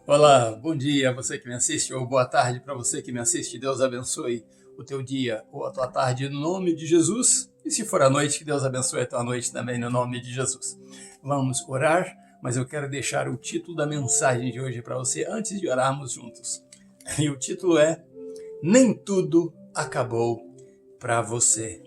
Olá, bom dia a você que me assiste, ou boa tarde para você que me assiste. Deus abençoe o teu dia ou a tua tarde no nome de Jesus. E se for a noite, que Deus abençoe a tua noite também no nome de Jesus. Vamos orar, mas eu quero deixar o título da mensagem de hoje para você antes de orarmos juntos. E o título é: Nem tudo acabou para você.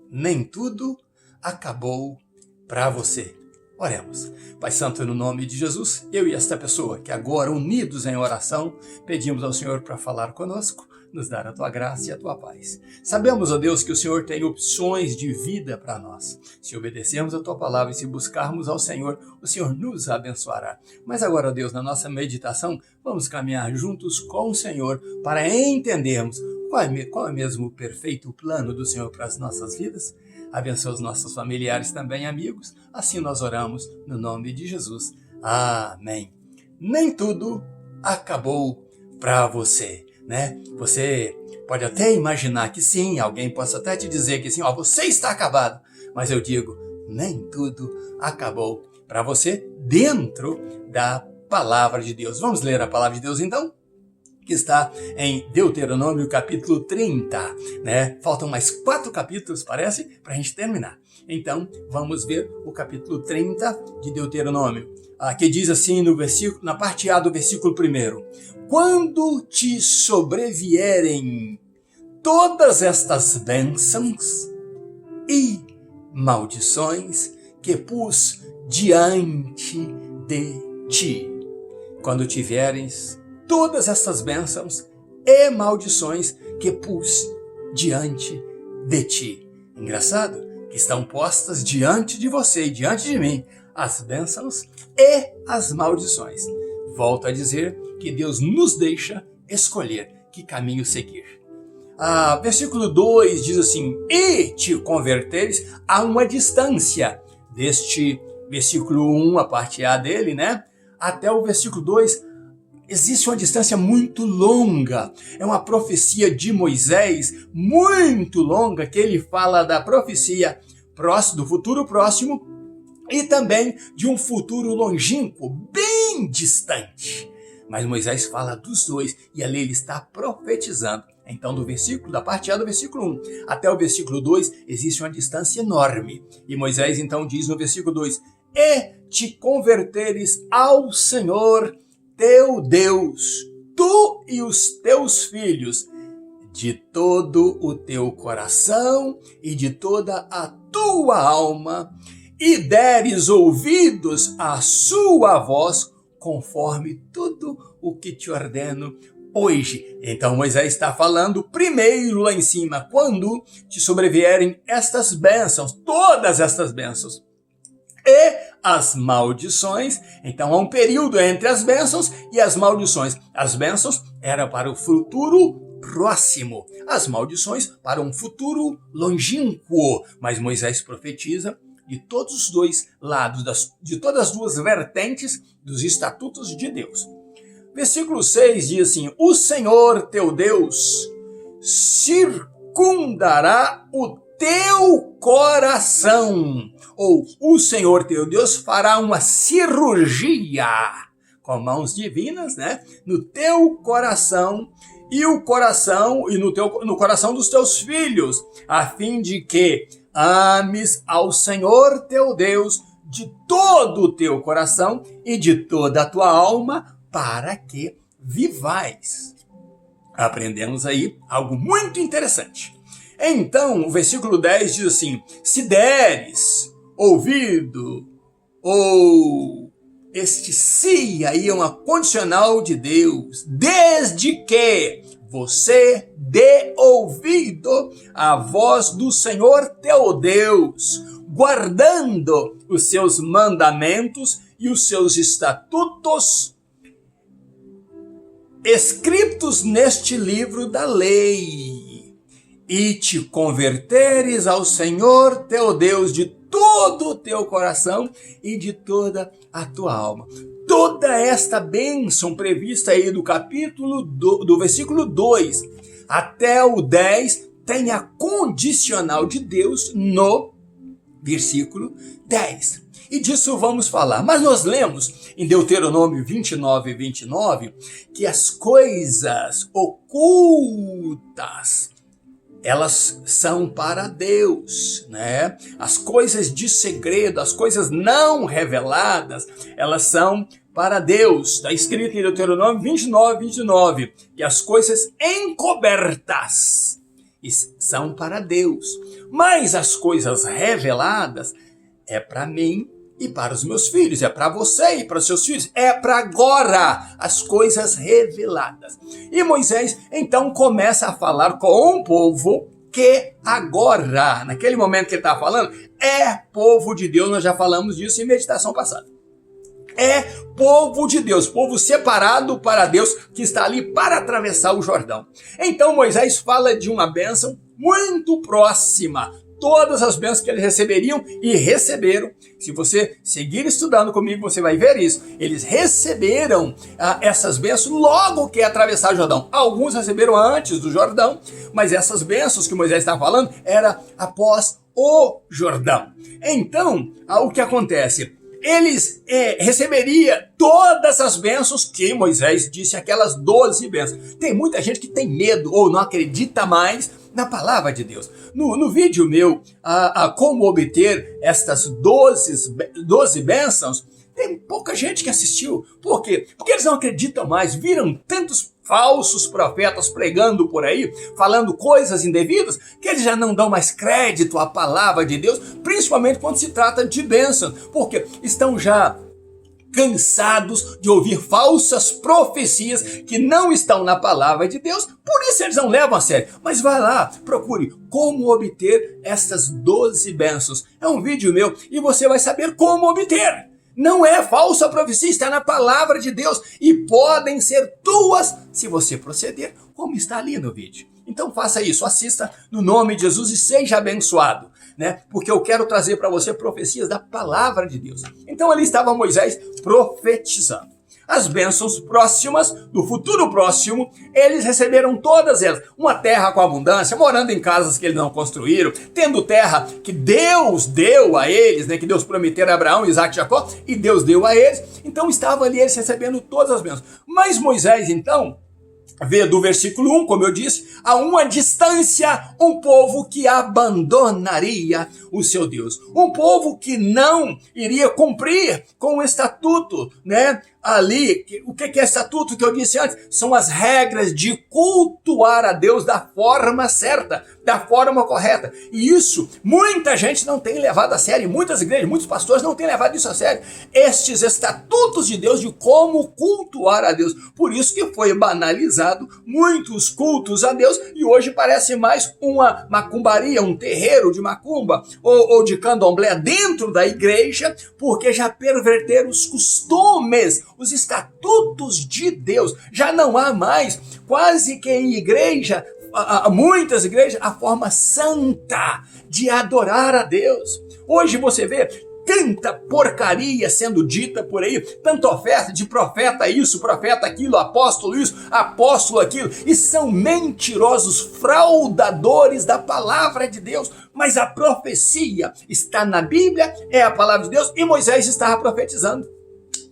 Nem tudo acabou para você. Oremos. Pai Santo, no nome de Jesus, eu e esta pessoa que agora, unidos em oração, pedimos ao Senhor para falar conosco, nos dar a tua graça e a tua paz. Sabemos, ó Deus, que o Senhor tem opções de vida para nós. Se obedecermos a tua palavra e se buscarmos ao Senhor, o Senhor nos abençoará. Mas agora, ó Deus, na nossa meditação, vamos caminhar juntos com o Senhor para entendermos qual é mesmo o perfeito plano do Senhor para as nossas vidas. Abençoa os nossos familiares também, amigos. Assim nós oramos no nome de Jesus. Amém. Nem tudo acabou para você, né? Você pode até imaginar que sim, alguém possa até te dizer que sim, ó, você está acabado. Mas eu digo, nem tudo acabou para você dentro da palavra de Deus. Vamos ler a palavra de Deus então? Que está em Deuteronômio capítulo 30, né? Faltam mais 4 capítulos, parece, para a gente terminar. Então, vamos ver o capítulo 30 de Deuteronômio, que diz assim na parte A do versículo 1. Quando te sobrevierem todas estas bênçãos e maldições que pus diante de ti. Quando tiveres todas essas bênçãos e maldições que pus diante de ti. Engraçado que estão postas diante de você e diante de mim as bênçãos e as maldições. Volto a dizer que Deus nos deixa escolher que caminho seguir. Versículo 2 diz assim: e te converteres a uma distância deste versículo 1, a parte A dele, né? Até o versículo 2, existe uma distância muito longa. É uma profecia de Moisés muito longa, que ele fala da profecia do futuro próximo e também de um futuro longínquo, bem distante. Mas Moisés fala dos dois e ali ele está profetizando. Então, da parte A do versículo 1 até o versículo 2, existe uma distância enorme. E Moisés então diz no versículo 2: e te converteres ao Senhor teu Deus, tu e os teus filhos, de todo o teu coração e de toda a tua alma, e deres ouvidos à sua voz, conforme tudo o que te ordeno hoje. Então Moisés está falando primeiro lá em cima, quando te sobrevierem estas bênçãos, todas estas bênçãos, e as maldições. Então há um período entre as bênçãos e as maldições. As bênçãos eram para o futuro próximo, as maldições para um futuro longínquo. Mas Moisés profetiza de todos os dois lados, de todas as duas vertentes dos estatutos de Deus. Versículo 6 diz assim: o Senhor teu Deus circundará o teu coração, ou o Senhor teu Deus fará uma cirurgia com mãos divinas, né, no teu coração e no coração dos teus filhos, a fim de que ames ao Senhor teu Deus de todo o teu coração e de toda a tua alma, para que vivais. Aprendemos aí algo muito interessante. Então, o versículo 10 diz assim: se deres ouvido, ou este se aí é uma condicional de Deus, desde que você dê ouvido à voz do Senhor teu Deus, guardando os seus mandamentos e os seus estatutos escritos neste livro da lei, e te converteres ao Senhor teu Deus de todo o teu coração e de toda a tua alma. Toda esta bênção prevista aí do versículo 2 até o 10 tem a condicional de Deus no versículo 10. E disso vamos falar. Mas nós lemos em Deuteronômio 29:29 que as coisas ocultas, elas são para Deus, né? As coisas de segredo, as coisas não reveladas, elas são para Deus. Está escrito em Deuteronômio 29:29 que as coisas encobertas são para Deus. Mas as coisas reveladas é para mim e para os meus filhos, é para você e para os seus filhos, é para agora as coisas reveladas. E Moisés então começa a falar com um povo que agora, naquele momento que ele está falando, é povo de Deus. Nós já falamos disso em meditação passada. É povo de Deus, povo separado para Deus, que está ali para atravessar o Jordão. Então Moisés fala de uma bênção muito próxima. Todas as bênçãos que eles receberiam e receberam. Se você seguir estudando comigo, você vai ver isso. Eles receberam essas bênçãos logo que atravessar o Jordão. Alguns receberam antes do Jordão, mas essas bênçãos que Moisés está falando era após o Jordão. Então, o que acontece? Eles receberiam todas as bênçãos que Moisés disse, aquelas 12 bênçãos. Tem muita gente que tem medo ou não acredita mais na palavra de Deus. No vídeo meu, como obter estas 12 bênçãos, tem pouca gente que assistiu. Por quê? Porque eles não acreditam mais. Viram tantos falsos profetas pregando por aí, falando coisas indevidas, que eles já não dão mais crédito à palavra de Deus, principalmente quando se trata de bênção, porque estão já cansados de ouvir falsas profecias que não estão na palavra de Deus, por isso eles não levam a sério. Mas vai lá, procure como obter estas 12 bênçãos. É um vídeo meu e você vai saber como obter. Não é falsa profecia, está na palavra de Deus e podem ser tuas se você proceder como está ali no vídeo. Então faça isso, assista no nome de Jesus e seja abençoado, né? Porque eu quero trazer para você profecias da palavra de Deus. Então ali estava Moisés profetizando. As bênçãos próximas, do futuro próximo, eles receberam todas elas. Uma terra com abundância, morando em casas que eles não construíram, tendo terra que Deus deu a eles, né? Que Deus prometeu a Abraão, Isaac e Jacó, e Deus deu a eles. Então estavam ali eles recebendo todas as bênçãos. Mas Moisés, então, vê do versículo 1, como eu disse, a uma distância, um povo que abandonaria o seu Deus. Um povo que não iria cumprir com o estatuto, né? Ali, o que é estatuto que eu disse antes? São as regras de cultuar a Deus da forma certa, da forma correta. E isso, muita gente não tem levado a sério, muitas igrejas, muitos pastores não têm levado isso a sério. Estes estatutos de Deus de como cultuar a Deus. Por isso que foi banalizado muitos cultos a Deus e hoje parece mais uma macumbaria, um terreiro de macumba ou de candomblé dentro da igreja, porque já perverteram os costumes, os estatutos de Deus. Já não há mais, quase que em igreja, muitas igrejas, a forma santa de adorar a Deus. Hoje você vê tanta porcaria sendo dita por aí, tanta oferta de profeta isso, profeta aquilo, apóstolo isso, apóstolo aquilo, e são mentirosos, fraudadores da palavra de Deus. Mas a profecia está na Bíblia, é a palavra de Deus, e Moisés estava profetizando.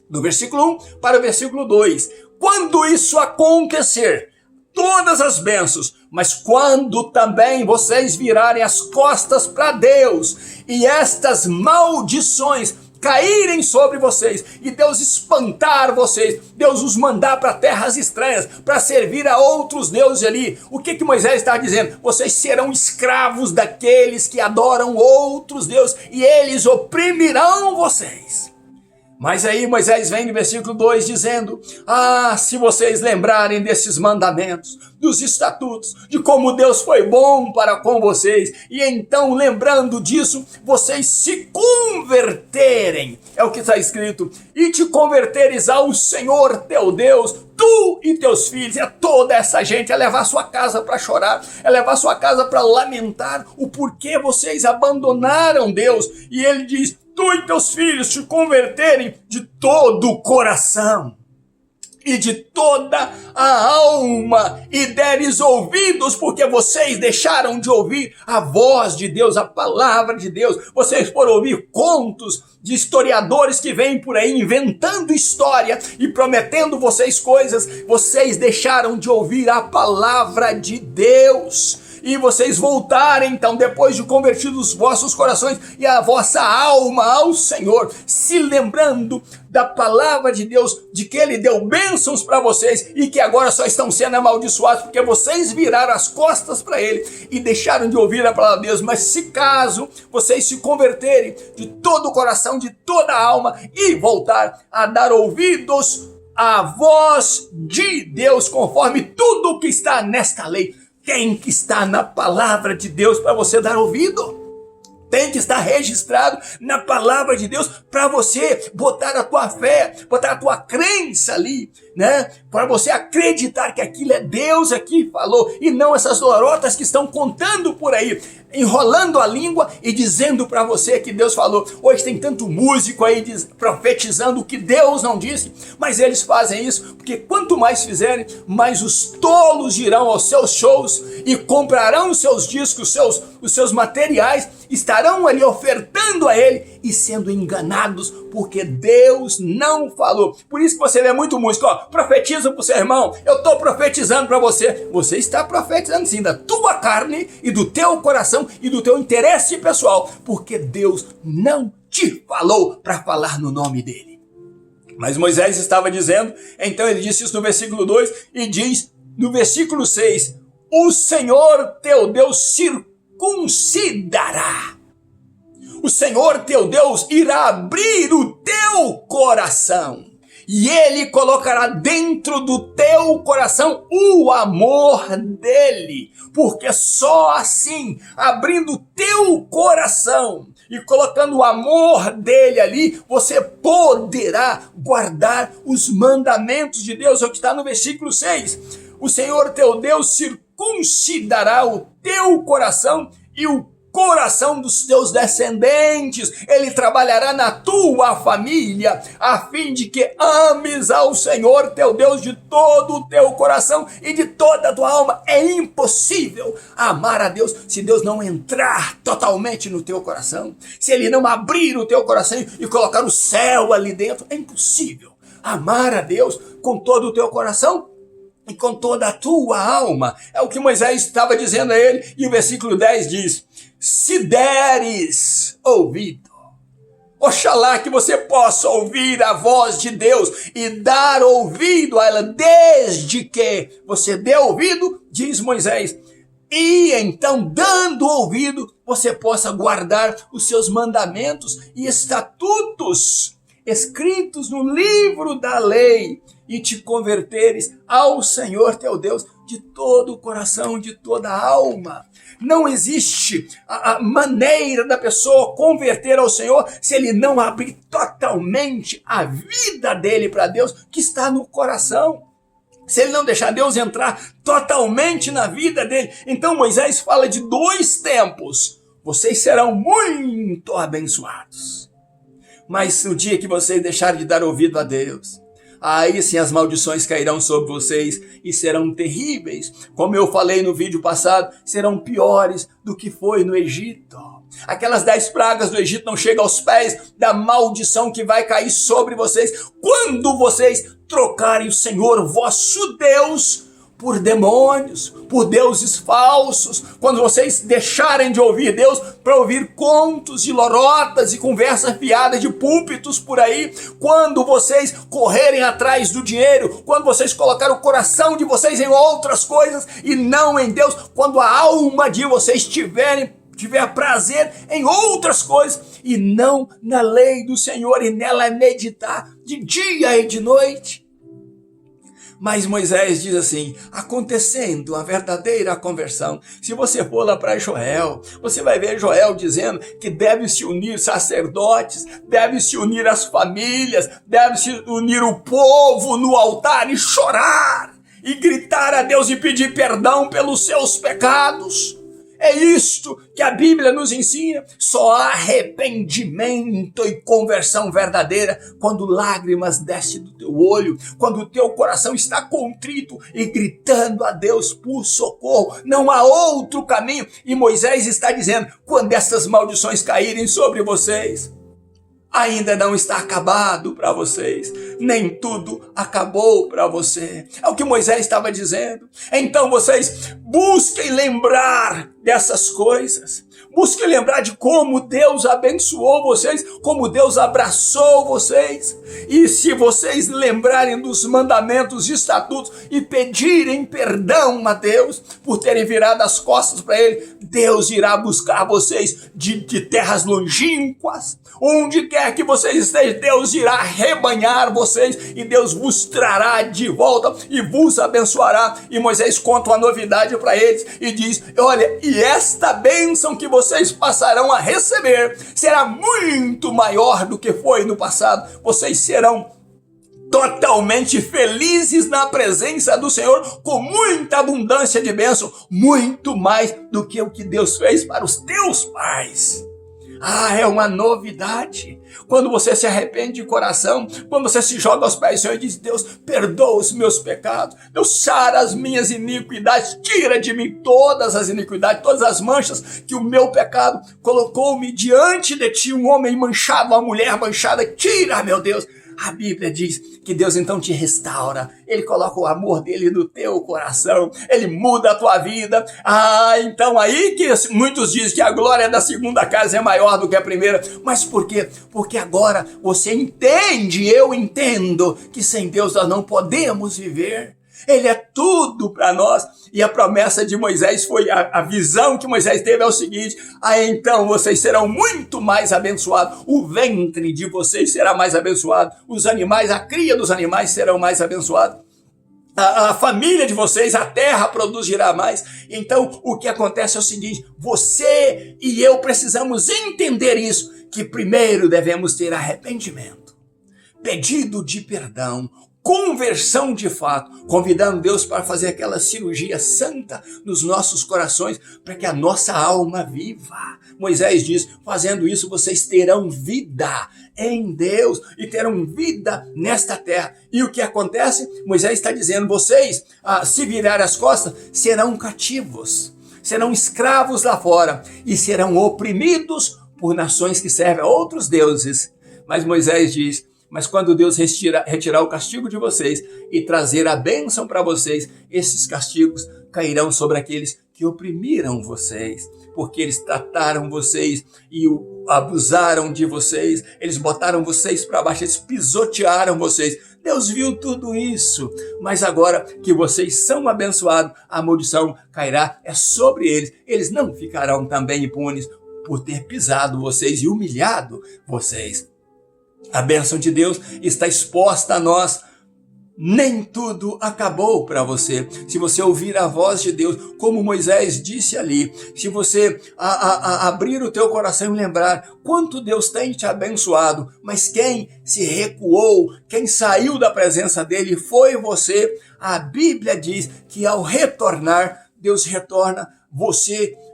Do versículo 1 para o versículo 2. Quando isso acontecer, todas as bênçãos, mas quando também vocês virarem as costas para Deus e estas maldições caírem sobre vocês e Deus espantar vocês, Deus os mandar para terras estranhas para servir a outros deuses ali, o que Moisés está dizendo? Vocês serão escravos daqueles que adoram outros deuses e eles oprimirão vocês. Mas aí Moisés vem no versículo 2 dizendo: se vocês lembrarem desses mandamentos, dos estatutos, de como Deus foi bom para com vocês, e então lembrando disso, vocês se converterem, é o que está escrito, e te converteres ao Senhor teu Deus, tu e teus filhos, é toda essa gente, é levar sua casa para chorar, é levar sua casa para lamentar o porquê vocês abandonaram Deus, e ele diz: tu e teus filhos te converterem de todo o coração. e de toda a alma, e deres ouvidos, porque vocês deixaram de ouvir a voz de Deus, a palavra de Deus. Vocês foram ouvir contos de historiadores que vêm por aí inventando história e prometendo vocês coisas. Vocês deixaram de ouvir a palavra de Deus. E vocês voltarem, então, depois de convertidos os vossos corações e a vossa alma ao Senhor, se lembrando da palavra de Deus, de que Ele deu bênçãos para vocês e que agora só estão sendo amaldiçoados porque vocês viraram as costas para Ele e deixaram de ouvir a palavra de Deus. Mas se caso vocês se converterem de todo o coração, de toda a alma e voltar a dar ouvidos à voz de Deus, conforme tudo o que está nesta lei, tem que estar na palavra de Deus para você dar ouvido. Tem que estar registrado na palavra de Deus para você botar a tua fé, botar a tua crença ali, né? Para você acreditar que aquilo é Deus aqui falou e não essas lorotas que estão contando por aí, enrolando a língua e dizendo para você que Deus falou. Hoje tem tanto músico aí profetizando o que Deus não disse, mas eles fazem isso porque quanto mais fizerem, mais os tolos irão aos seus shows e comprarão os seus discos, os seus materiais, estarão ali ofertando a ele e sendo enganados porque Deus não falou. Por isso que você vê muito músico, ó, profetiza pro seu irmão, eu estou profetizando para você. Você está profetizando sim da tua carne e do teu coração e do teu interesse pessoal, porque Deus não te falou para falar no nome dele. Mas Moisés estava dizendo, então ele disse isso no versículo 2 e diz no versículo 6, o Senhor teu Deus circuncidará. O Senhor teu Deus irá abrir o teu coração e Ele colocará dentro do teu coração o amor dele, porque só assim, abrindo o teu coração e colocando o amor dele ali, você poderá guardar os mandamentos de Deus. É o que está no versículo 6. O Senhor teu Deus circuncidará o teu coração e o coração dos teus descendentes. Ele trabalhará na tua família, a fim de que ames ao Senhor teu Deus de todo o teu coração e de toda a tua alma. É impossível amar a Deus se Deus não entrar totalmente no teu coração, se Ele não abrir o teu coração e colocar o céu ali dentro. É impossível amar a Deus com todo o teu coração e com toda a tua alma. É o que Moisés estava dizendo a ele, e o versículo 10 diz, se deres ouvido, oxalá que você possa ouvir a voz de Deus e dar ouvido a ela, desde que você dê ouvido, diz Moisés, e então dando ouvido, você possa guardar os seus mandamentos e estatutos escritos no livro da lei, e te converteres ao Senhor teu Deus de todo o coração, de toda a alma. Não existe a maneira da pessoa converter ao Senhor se ele não abrir totalmente a vida dele para Deus, que está no coração. Se ele não deixar Deus entrar totalmente na vida dele. Então Moisés fala de 2 tempos. Vocês serão muito abençoados. Mas no dia que vocês deixarem de dar ouvido a Deus, aí sim as maldições cairão sobre vocês e serão terríveis. Como eu falei no vídeo passado, serão piores do que foi no Egito. Aquelas 10 pragas do Egito não chegam aos pés da maldição que vai cair sobre vocês quando vocês trocarem o Senhor vosso Deus por demônios, por deuses falsos, quando vocês deixarem de ouvir Deus para ouvir contos de lorotas e conversas fiadas de púlpitos por aí, quando vocês correrem atrás do dinheiro, quando vocês colocarem o coração de vocês em outras coisas e não em Deus, quando a alma de vocês tiver prazer em outras coisas e não na lei do Senhor e nela meditar de dia e de noite. Mas Moisés diz assim, acontecendo a verdadeira conversão. Se você for lá para Joel, você vai ver Joel dizendo que deve se unir sacerdotes, deve se unir as famílias, deve se unir o povo no altar e chorar, e gritar a Deus e pedir perdão pelos seus pecados. É isto que a Bíblia nos ensina. Só há arrependimento e conversão verdadeira quando lágrimas descem do teu olho, quando o teu coração está contrito e gritando a Deus por socorro. Não há outro caminho. E Moisés está dizendo, quando essas maldições caírem sobre vocês, ainda não está acabado para vocês, nem tudo acabou para você. É o que Moisés estava dizendo. Então vocês busquem lembrar dessas coisas. Busquem lembrar de como Deus abençoou vocês, como Deus abraçou vocês. E se vocês lembrarem dos mandamentos e estatutos e pedirem perdão a Deus por terem virado as costas para Ele, Deus irá buscar vocês de terras longínquas. Onde quer que vocês estejam, Deus irá rebanhar vocês e Deus vos trará de volta e vos abençoará. E Moisés conta uma novidade para eles e diz, olha, e esta bênção que vocês passarão a receber será muito maior do que foi no passado. Vocês serão totalmente felizes na presença do Senhor, com muita abundância de bênção, muito mais do que o que Deus fez para os teus pais. É uma novidade. Quando você se arrepende de coração, quando você se joga aos pés do Senhor e diz, Deus, perdoa os meus pecados, Deus, sara as minhas iniquidades, tira de mim todas as iniquidades, todas as manchas que o meu pecado colocou-me diante de ti, um homem manchado, uma mulher manchada, tira, meu Deus. A Bíblia diz que Deus então te restaura, Ele coloca o amor dele no teu coração, Ele muda a tua vida. Então aí que muitos dizem que a glória da segunda casa é maior do que a primeira. Mas por quê? Porque agora você entende, eu entendo, que sem Deus nós não podemos viver. Ele é tudo para nós. E a promessa de Moisés foi, a visão que Moisés teve é o seguinte, então vocês serão muito mais abençoados, o ventre de vocês será mais abençoado, os animais, a cria dos animais serão mais abençoados, a família de vocês, a terra produzirá mais. Então o que acontece é o seguinte, você e eu precisamos entender isso, que primeiro devemos ter arrependimento, pedido de perdão, conversão de fato, convidando Deus para fazer aquela cirurgia santa nos nossos corações, para que a nossa alma viva. Moisés diz, fazendo isso vocês terão vida em Deus e terão vida nesta terra. E o que acontece? Moisés está dizendo, vocês, se virarem as costas, serão cativos, serão escravos lá fora e serão oprimidos por nações que servem a outros deuses. Mas Moisés diz, mas quando Deus retirar o castigo de vocês e trazer a bênção para vocês, esses castigos cairão sobre aqueles que oprimiram vocês, porque eles trataram vocês e abusaram de vocês, eles botaram vocês para baixo, eles pisotearam vocês. Deus viu tudo isso, mas agora que vocês são abençoados, a maldição cairá sobre eles. Eles não ficarão também impunes por ter pisado vocês e humilhado vocês. A bênção de Deus está exposta a nós. Nem tudo acabou para você. Se você ouvir a voz de Deus, como Moisés disse ali, se você abrir o teu coração e lembrar quanto Deus tem te abençoado, mas quem se recuou, quem saiu da presença dele foi você. A Bíblia diz que ao retornar, Deus retorna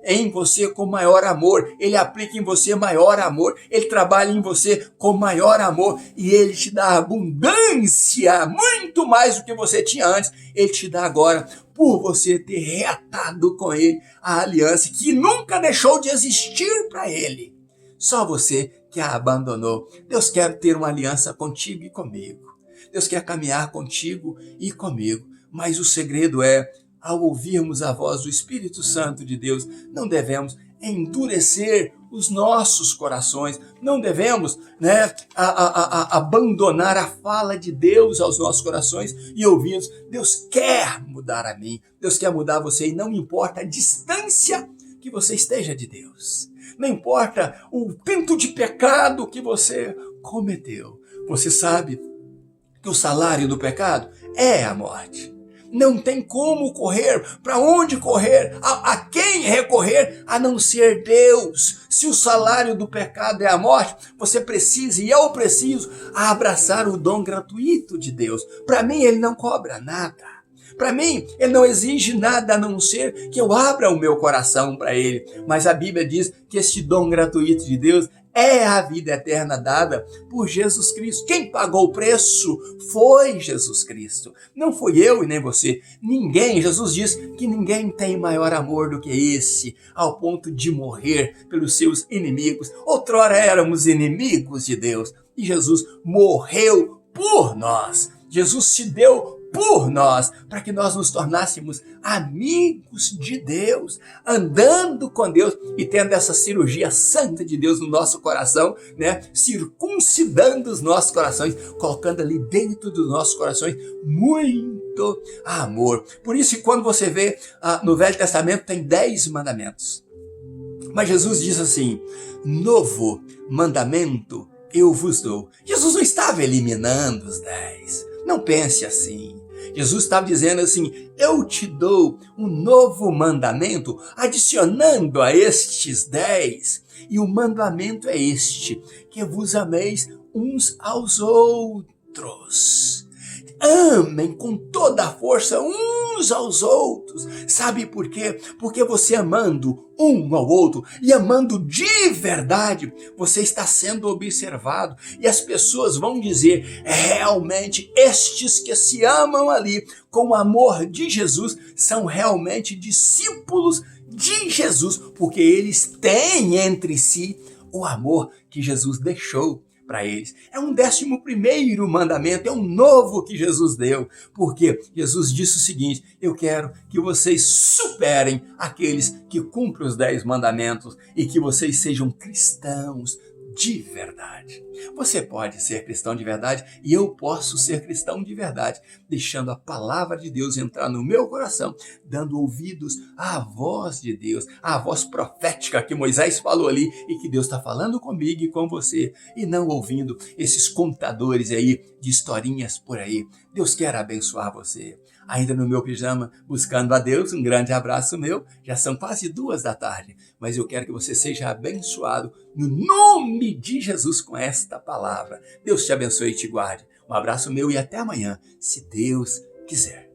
em você com maior amor, Ele aplica em você maior amor, Ele trabalha em você com maior amor e Ele te dá abundância, muito mais do que você tinha antes, Ele te dá agora, por você ter reatado com Ele a aliança que nunca deixou de existir para Ele, só você que a abandonou. Deus quer ter uma aliança contigo e comigo, Deus quer caminhar contigo e comigo, mas o segredo é, ao ouvirmos a voz do Espírito Santo de Deus, não devemos endurecer os nossos corações, não devemos abandonar a fala de Deus aos nossos corações e ouvirmos. Deus quer mudar a mim, Deus quer mudar você e não importa a distância que você esteja de Deus, não importa o tanto de pecado que você cometeu, você sabe que o salário do pecado é a morte. Não tem como correr, para onde correr, a quem recorrer, a não ser Deus. Se o salário do pecado é a morte, você precisa, e eu preciso, abraçar o dom gratuito de Deus. Para mim, Ele não cobra nada. Para mim, ele não exige nada a não ser que eu abra o meu coração para ele. Mas a Bíblia diz que este dom gratuito de Deus é a vida eterna dada por Jesus Cristo. Quem pagou o preço foi Jesus Cristo. Não foi eu e nem você. Ninguém. Jesus diz que ninguém tem maior amor do que esse, ao ponto de morrer pelos seus inimigos. Outrora éramos inimigos de Deus e Jesus morreu por nós. Jesus se deu por nós, para que nós nos tornássemos amigos de Deus, andando com Deus e tendo essa cirurgia santa de Deus no nosso coração, né? Circuncidando os nossos corações, colocando ali dentro dos nossos corações muito amor. Por isso, quando você vê no Velho Testamento, tem 10 mandamentos. Mas Jesus diz assim: novo mandamento eu vos dou. Jesus não estava eliminando os 10. Não pense assim. Jesus estava dizendo assim: eu te dou um novo mandamento, adicionando a estes 10. E o mandamento é este: que vos ameis uns aos outros. Amem com toda a força uns aos outros. Sabe por quê? Porque você amando um ao outro e amando de verdade, você está sendo observado. E as pessoas vão dizer: realmente, estes que se amam ali com o amor de Jesus são realmente discípulos de Jesus, porque eles têm entre si o amor que Jesus deixou para eles. É um 11º mandamento, é um novo que Jesus deu, porque Jesus disse o seguinte: eu quero que vocês superem aqueles que cumprem os 10 mandamentos e que vocês sejam cristãos de verdade. Você pode ser cristão de verdade e eu posso ser cristão de verdade, deixando a palavra de Deus entrar no meu coração, dando ouvidos à voz de Deus, à voz profética que Moisés falou ali e que Deus está falando comigo e com você, e não ouvindo esses contadores aí de historinhas por aí. Deus quer abençoar você. Ainda no meu pijama, buscando a Deus, um grande abraço meu. Já são quase 2 da tarde, mas eu quero que você seja abençoado no nome de Jesus com esta palavra. Deus te abençoe e te guarde. Um abraço meu e até amanhã, se Deus quiser.